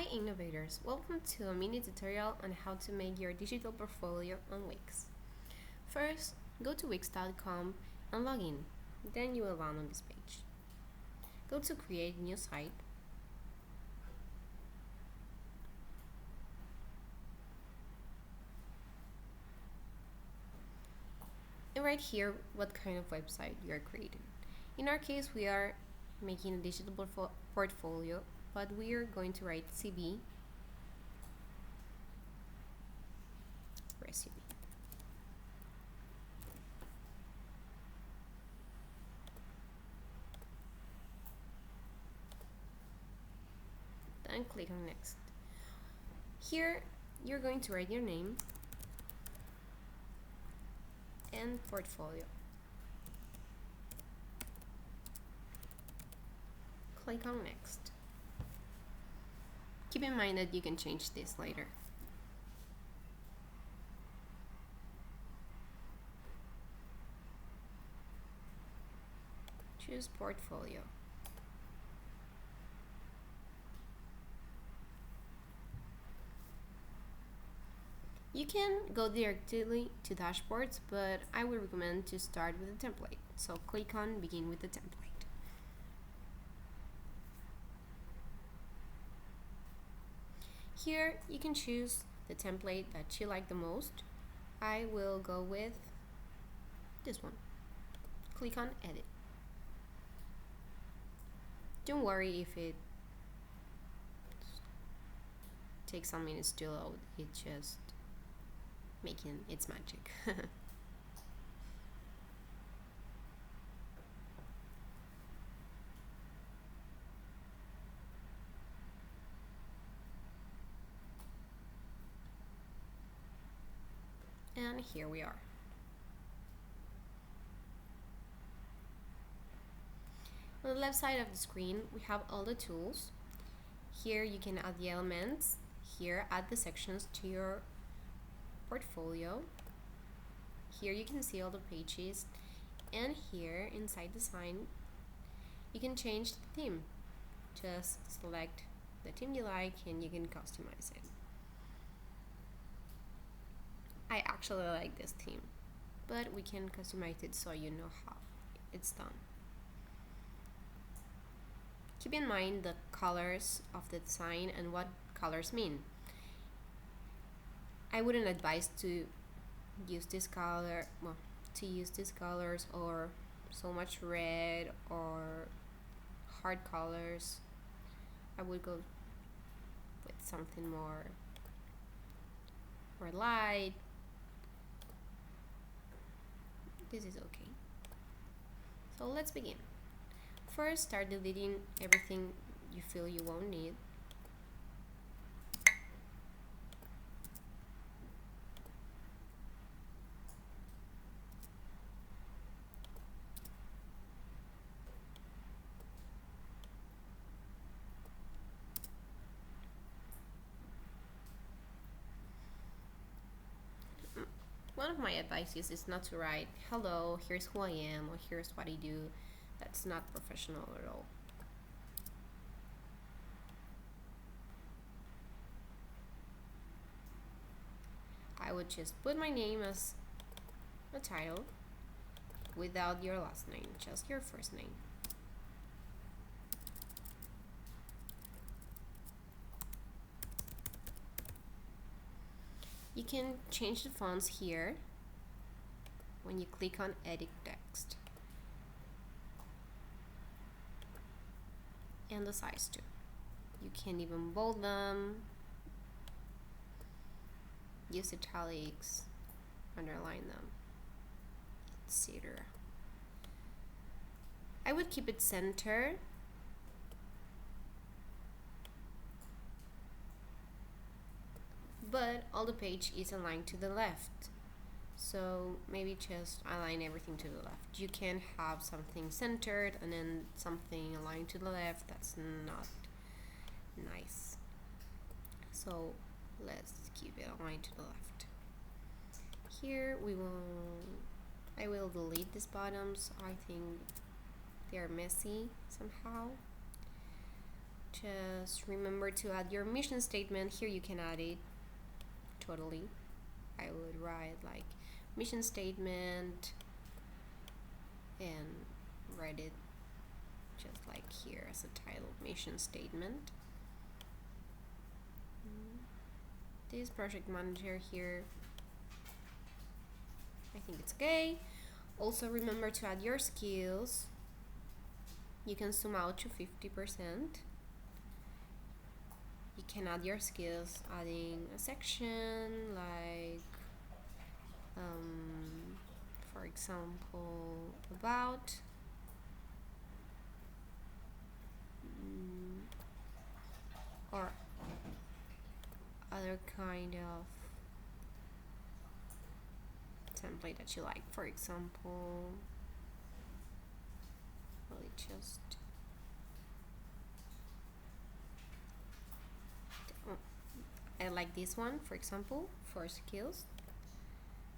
Hi innovators, welcome to a mini tutorial on how to make your digital portfolio on Wix. First, go to wix.com and log in. Then you will land on this page. Go to create new site. And right here what kind of website you are creating. In our case we are making a digital portfolio, but we are going to write CV resume. Then click on next. Here you're going to write your name and portfolio. Click on next. Keep in mind that you can change this later. Choose portfolio. You can go directly to dashboards, but I would recommend to start with a template. So click on begin with the template. Here you can choose the template that you like the most. I will go with this one. Click on edit. Don't worry if it takes some minutes to load, it's just making its magic. And here we are. On the left side of the screen we have all the tools. Here you can add the elements. Here add the sections to your portfolio. Here you can see all the pages, and here inside the sign you can change the theme. Just select the theme you like and you can customize it. I actually like this theme, but we can customize it so you know how it's done. Keep in mind the colors of the sign and what colors mean. I wouldn't advise to use this color, to use these colors or so much red or hard colors. I would go with something more light. This is okay. So let's begin. First, start deleting everything you feel you won't need. One of my advices is not to write, hello, here's who I am, or here's what I do. That's not professional at all. I would just put my name as a title without your last name, just your first name. You can change the fonts here when you click on edit text, and the size too. You can even bold them, use italics, underline them, etc. I would keep it centered. But all the page is aligned to the left, so maybe just align everything to the left. You can have something centered and then something aligned to the left. That's not nice, so let's keep it aligned to the left. Here I will delete these bottoms. I think they are messy somehow. just remember to add your mission statement. Here you can add it totally. I would write like mission statement and write it just like here as a title, mission statement. This project manager here, I think it's okay. Also remember to add your skills. You can zoom out to 50%. You can add your skills, adding a section like for example about or other kind of template that you like. For example, I like this one, for example, for skills.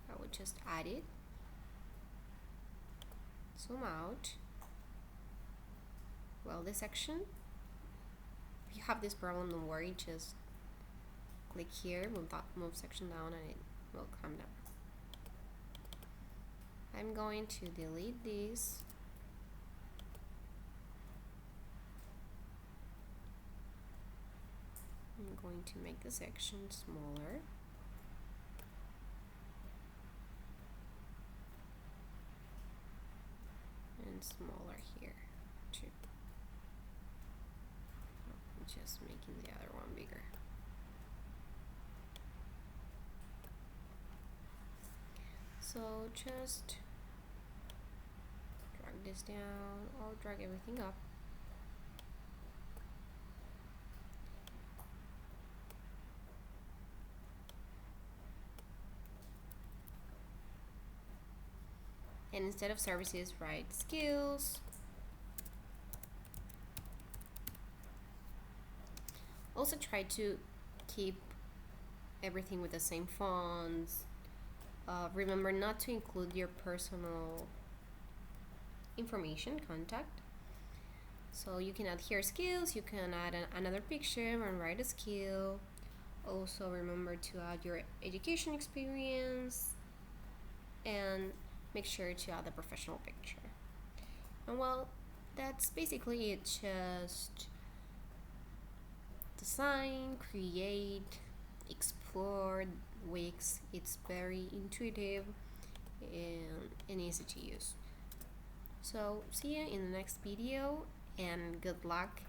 I would just add it, zoom out. Well, this section, if you have this problem, don't worry, just click here, move section down, and it will come down. I'm going to delete this. I'm going to make the section smaller. And smaller here too. I'm just making the other one bigger. So just drag this down or drag everything up. And instead of services, write skills. Also try to keep everything with the same fonts. Remember not to include your personal information, contact. So you can add here skills, you can add another picture and write a skill. Also remember to add your education experience and make sure to add a professional picture. And well, that's basically it. Just design, create, explore Wix. It's very intuitive and easy to use. So see you in the next video and good luck